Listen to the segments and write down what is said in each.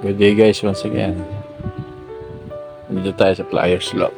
Good day guys, once again. Dito tayo sa Flyers Lock.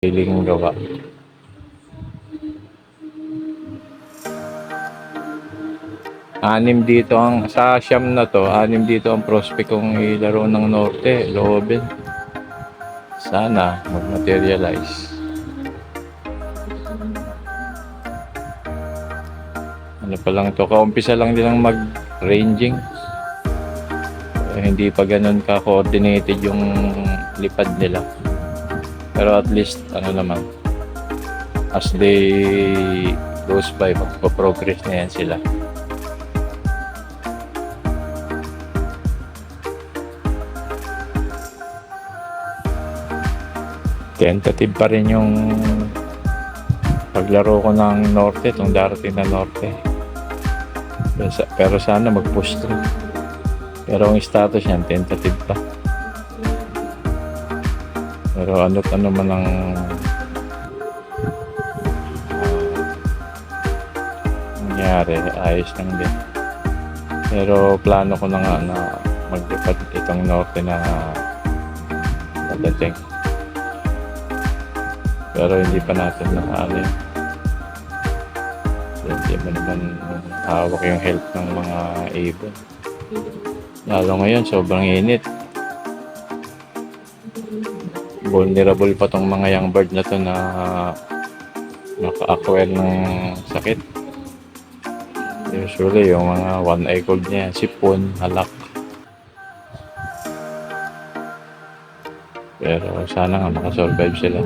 Piling gawa. Anim dito ang sa Siam na to, anim dito ang prospect kong ilaro ng Norte, loobin. Sana mag-materialize. Ano pa lang to, kaumpisa lang nilang mag-ranging. Hindi pa ganun ka-coordinated yung lipad nila. Pero at least, ano naman, as they goes by, magpa-progress na yan sila. Tentative pa rin yung paglaro ko ng Norte, itong darating na Norte. Pero sana mag-push through. Pero ang status yan, tentative pa. Pero ano't ano man ang nangyari, ayos lang din. Pero plano ko na nga na maglipad itong Norte na nadating. Pero hindi pa natin nakali. Hindi mo naman hawak yung health ng mga ibon. Lalo ngayon, sobrang init. Vulnerable pa tong mga young bird na to na naka-acquire ng sakit. Usually yung mga one-eye cold niya, sipon, halak. Pero sana nga makasurvive sila.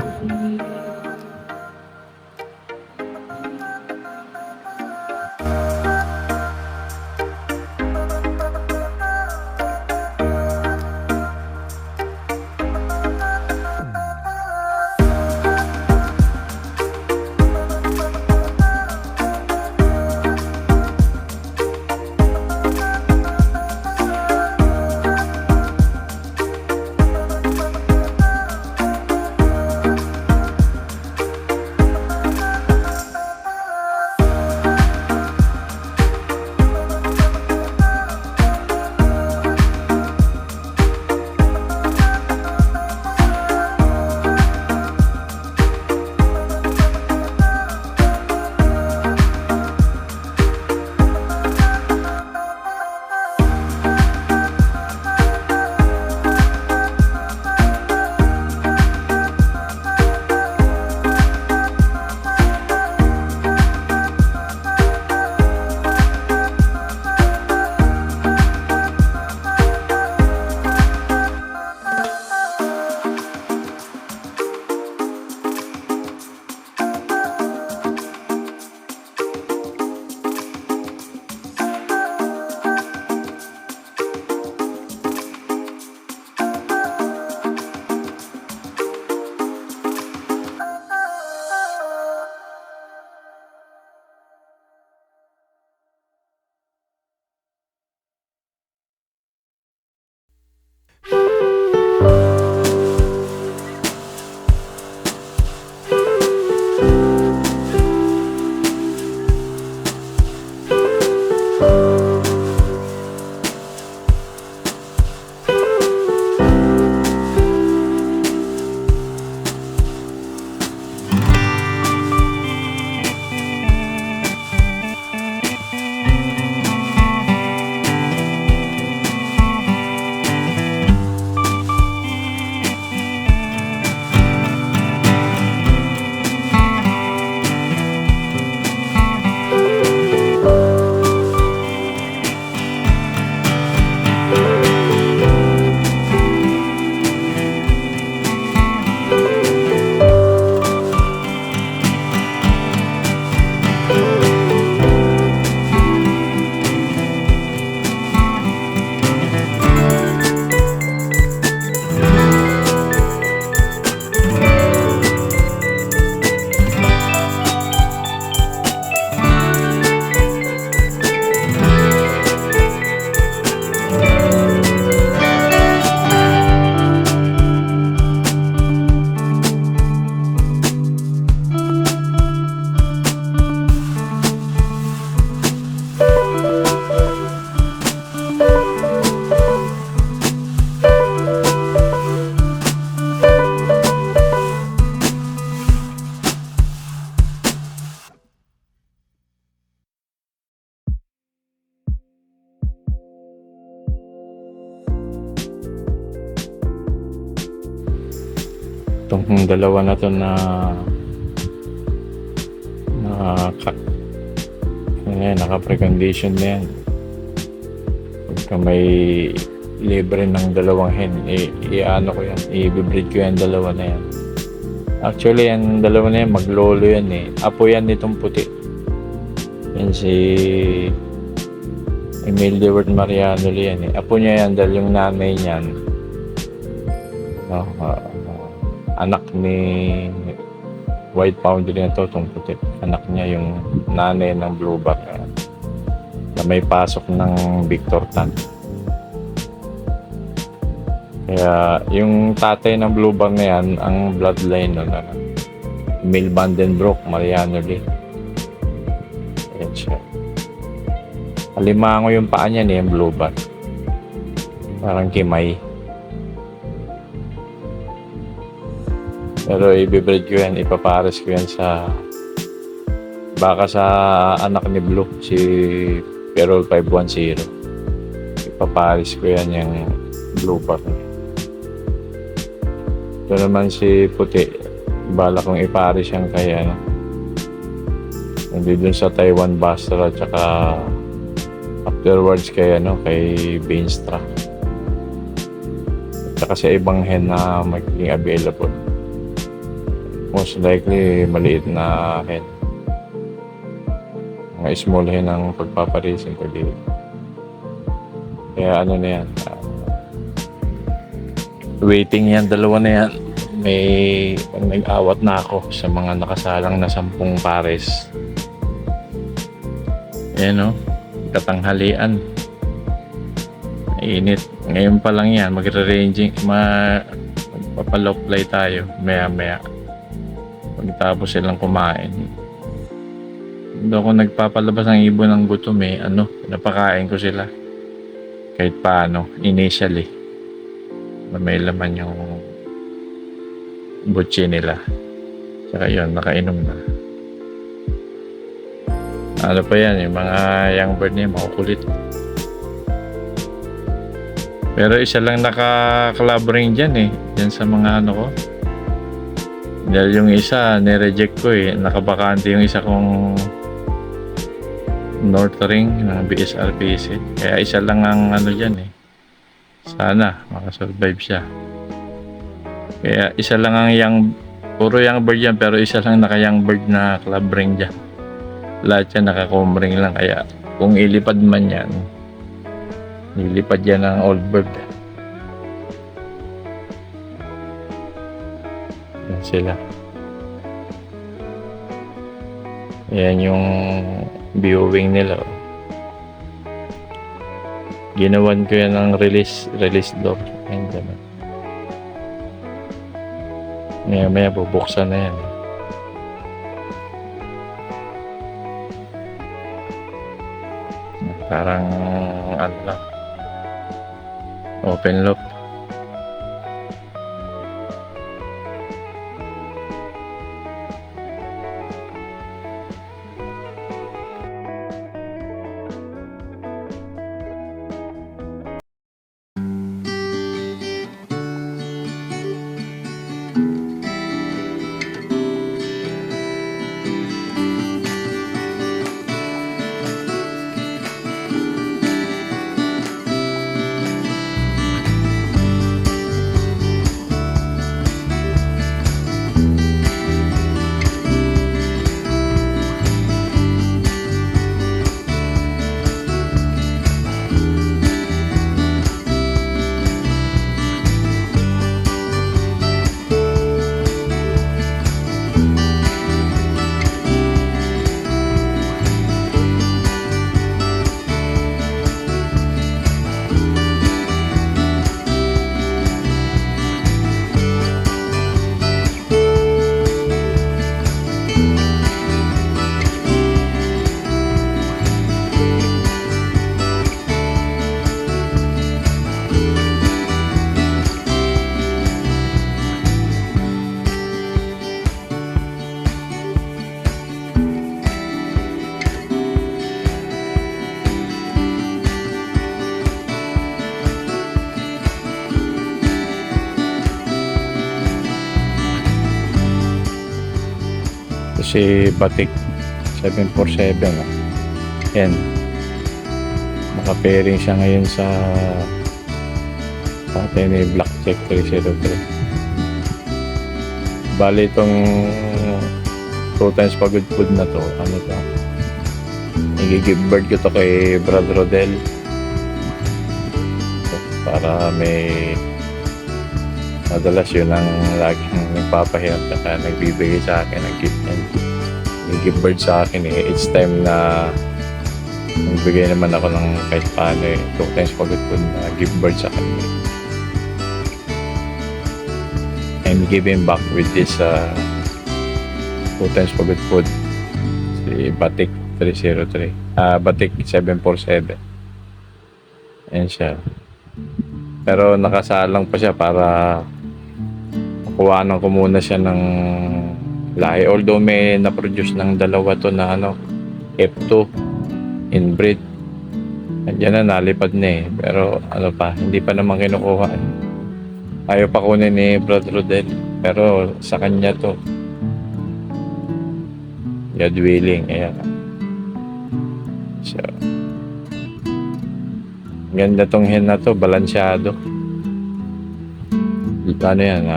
Itong dalawa na to na naka-precondition na yan. Pagka may libre ng dalawang hen, i-ano ko yan, i-breed ko yan dalawa na yan. Actually, yan dalawa na yan, maglolo yan eh. Apo yan nitong puti. Yan si Emil de Wert Mariano yan eh. Apo niya yan dahil yung nanay niyan, anak ni White Foundry na to, itong puti. Anak niya yung nanay ng Blueback na may pasok ng Victor Tan. Kaya yung tatay ng Blueback na yan, ang bloodline nun, Emil Vandenbroek Mariano Lee. Ayan siya. Alimango yung paa niya niya, yung Blueback. Parang kimay. Pero i-breed ko yan, ipapares ko yan sa baka sa anak ni Blue, si Perol 510. Ipapares ko yan yung Blueback. Ito naman si Puti, bala kong ipares yan kay ano, hindi dun sa Taiwan Bastra, tsaka afterwards kay ano, kay Beanstra, tsaka sa ibang hen na magiging available. Most likely maliit na hen, mga small hen ang pagpaparisin ko dito. Kaya ano na yan, waiting yan, dalawa na yan. May nag-awat na ako sa mga nakasalang na 10 pares. Ayan o, katanghalian, init. Ngayon pa lang yan, magre-ranging, magpapaloplay tayo maya pagtapos silang kumain. Doon ako nagpapalabas ng ibon ng gutom eh. Napakain ko sila kahit paano initially. May laman yung butchi nila, saka yun, nakainom na. Ano pa yan, yung mga young bird niya makukulit. Pero isa lang naka-clubbering dyan eh, dyan sa mga ano ko. Dahil yung isa, nireject ko eh. Nakabakante yung isa kong North Ring ng BSRPC. Kaya isa lang ang ano dyan eh. Sana makasurvive siya. Kaya isa lang ang puro young bird yan, pero isa lang naka-young bird na club ring dyan. Lahat yan naka-comb ring lang. Kaya kung ilipad man yan, ilipad yan ng old bird. Yan sila. Yan yung viewing nila. Ginawan ko yan ng release door. Ayan dyan. Maya bubuksan na yan. Parang ano lang, open loop. si Batik 747. Yan. Naka-pairing siya ngayon sa patay ni Blackjack 303. Bali itong 2 times pagod food na to, ano to, i-give bird ko to kay Brad Rodel para may madalas yun ang laging nagpapahirap at nagbibigay sa akin ng gift and i-give bird sa akin each time na nagbigay naman ako ng kahit paano 2 times pagod food na give bird sa kanya. I'm giving back with this 2 times pagod food si Batik 303 Batik 747. Ayan siya, pero nakasalang pa siya para makuhanan ko muna siya ng lahi, although may na-produce ng dalawa to na F2 inbreed. Andiyan na, nalipad na pero pa, hindi pa naman kinukuha. Ayaw pa kunin ni Brad Rodel, pero sa kanya to God willing. Ayan. So, ganda tong hen na to, balansyado. Ano yan,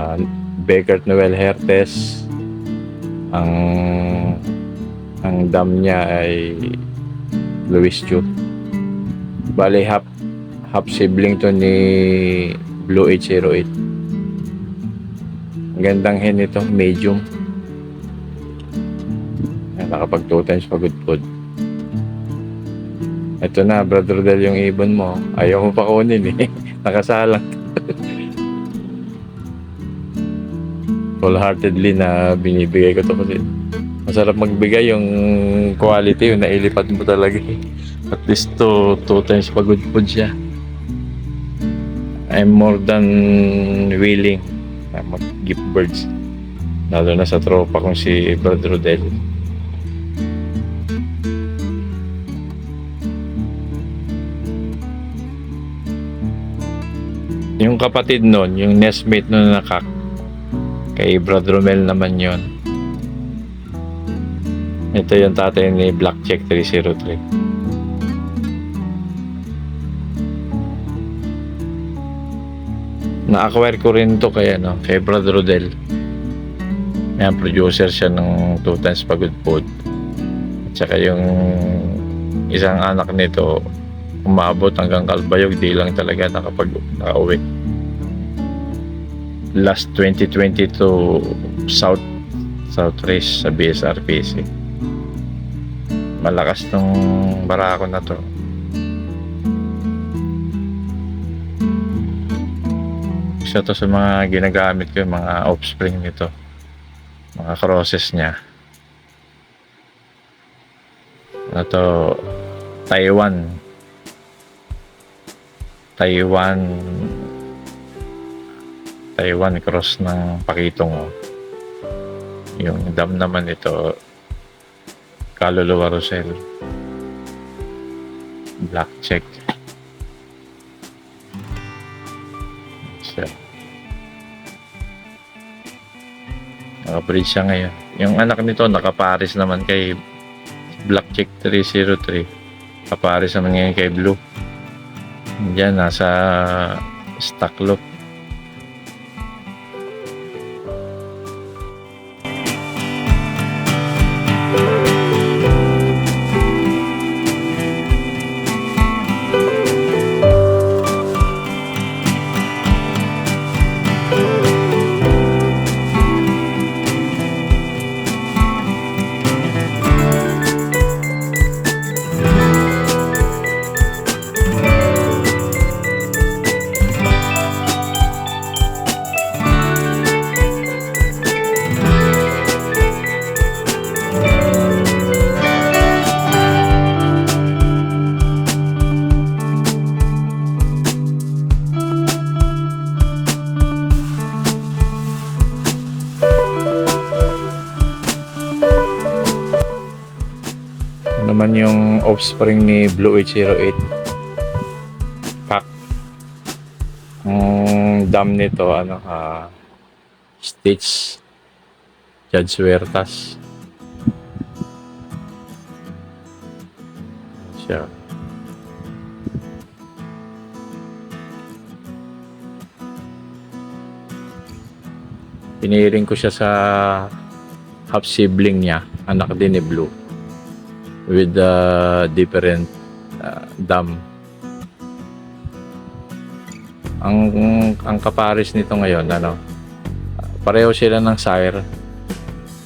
Beckert Noel Hertes. Ang dam niya ay Louis Chu. Bali half sibling to ni Blue 808. Ang gandang hen ito, medium. Nakapag 2 times pagod food. Ito na, Brad Rodel, yung ibon mo. Ayaw mo pa kunin nakasalang. Wholeheartedly na binibigay ko to kasi masarap magbigay yung quality, yung nailipad mo talaga. At least 2 times pagod food siya. I'm more than willing na mag-give birds, lalo na sa tropa kong si Brad Rodel. Yung kapatid nun, yung nestmate nun na kak, kay Brad Romel naman yon. Ito yung tatay ni Blackjack 303. Na-acquire ko rin to kay Brad Rodel. Yan, producer siya ng 2 times pagod food. At saka yung isang anak nito umabot hanggang Calbayog, di lang talaga nakauwi. Last 2022 South Race sa BSRPC. Malakas tong barako na to. Isa to sa mga ginagamit ko, yung mga offspring nito, mga crosses niya. Ano to, Taiwan cross ng pakitong. Yung dam naman ito, Kaluluwa Rosel, Blackjack. So, naka-breed siya ngayon. Yung anak nito nakapares naman kay Blackjack 303. Kapares naman ngayon kay Blue. Diyan, nasa stock loop. Naman yung offspring ni Blue 808 Kak. Dam nito Stitch Judge Huertas. siya. Piniring ko siya sa half sibling niya, anak din ni Blue, with different dam. Ang kapares nito ngayon, pareho sila ng sire,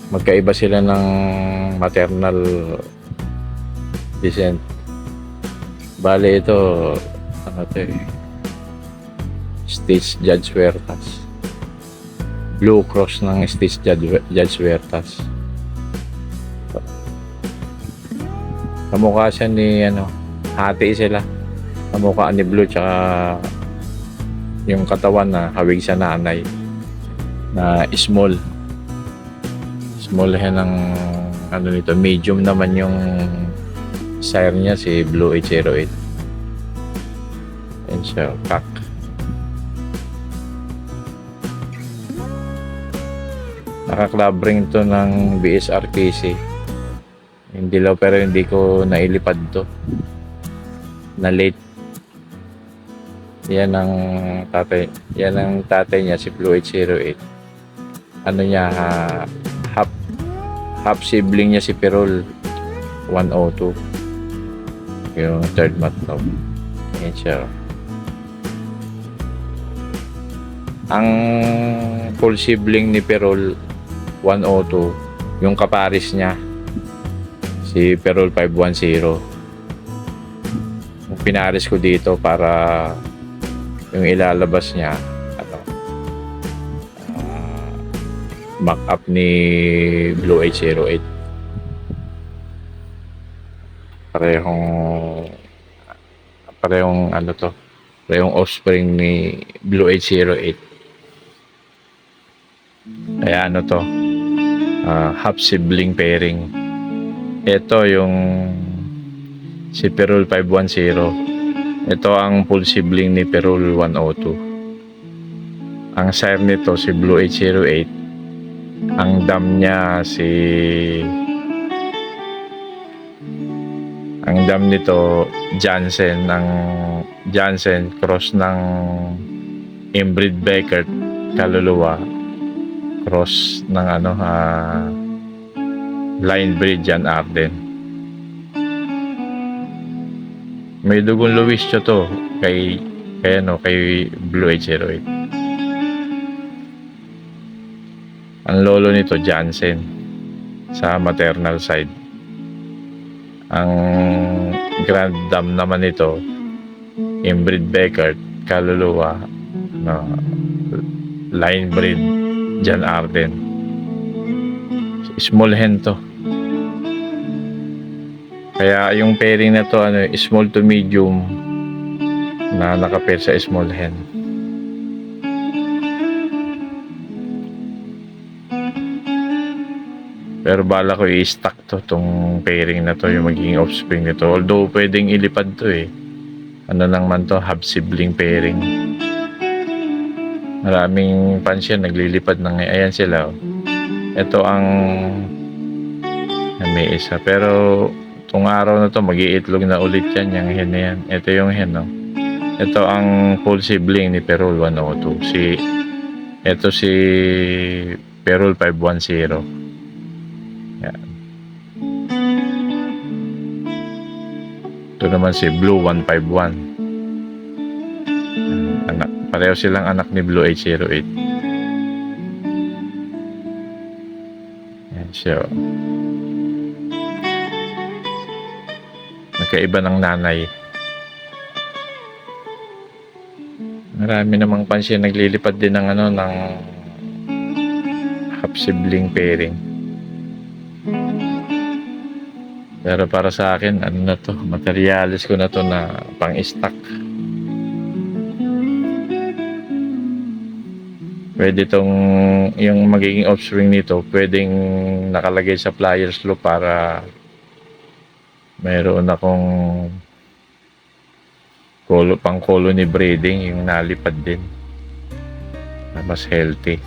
magkaiba sila ng maternal descent. Bale ito, Stitch Judge Huertas, Blue Cross ng Stitch Judge Huertas. Kamukha siya ni hati sila, kamukha ni Blue, tsaka yung katawan na hawig sa nanay na small hen ng nito. Medium naman yung sire niya, si Blue 808. And siya, pack. Naka-clubbing to ng BSRKC. Hindi lang, pero hindi ko nailipad to. Na late. Yan ang tatay niya, si Blue 808. Ano niya, half sibling niya si Perol 102. Yung third matlaw. Yan siya. Ang full sibling ni Perol 102, yung kaparis niya, si Perol 510. Pinaris ko dito para yung ilalabas niya mock up ni Blue 808. Parehong offspring ni Blue 808. Kaya half sibling pairing. Ito yung si Perol 510. Ito ang full sibling ni Perol 102. Ang sire nito si Blue 808. Ang dam niya ang dam nito Jansen, ang Jansen cross ng inbreed Beckert kaluluwa, cross ng line breed Jan Arden. May dugong Luis to kay Blue 808. Ang lolo nito Jansen sa maternal side. Ang grand dam naman nito inbreed Beckert kaluluwa, line breed Jan Arden. Small hen to. Kaya yung pairing na to small to medium na nakapair sa small hen. Pero bala ko i-stack tong pairing na to, yung magiging offspring nito. Although pwedeng ilipad to lang man to, half sibling pairing. Maraming pansya naglilipad ng ayan sila. Ito ang may isa, pero itong araw na to mag-iitlog na ulit yan, yung hen na yan. Ito yung hen, Ito ang full sibling ni Perol 102. Ito si Perol 510. Yan. Ito naman si Blue 151. Pareho silang anak ni Blue 808. Yan siya. Magkaiba ng nanay. Marami namang pansin naglilipad din ng ng half sibling pairing. Pero para sa akin, materialis ko na to na pang-stock. Pwede yung magiging offspring nito, pwedeng nakalagay sa pliers loop para mayroon akong pang colony breeding, yung nalipad din na mas healthy.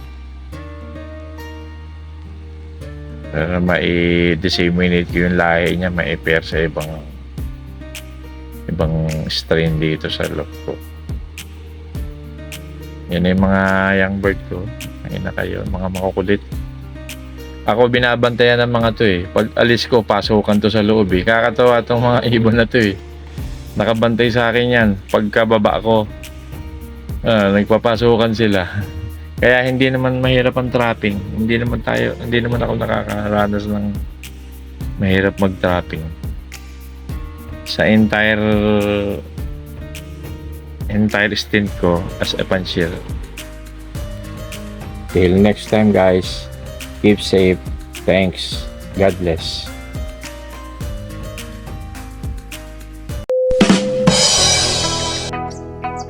Para mai-disseminate yung lahi niya, mai-pair sa ibang ibang strain dito sa lock ko. Yan yung mga young bird ko. Ayun na kayo, mga makukulit. Ako binabantayan ng mga to eh. Pag alis ko, pasukan to sa loob eh. Kakatawa tong mga ibon na to eh. Nakabantay sa akin yan. Pagkababa ko, nagpapasukan sila. Kaya hindi naman mahirap ang trapping. Hindi naman ako nakakaranas ng mahirap mag-trapping. Sa entire stint ko as a pansier. Till next time guys, keep safe. Thanks. God bless.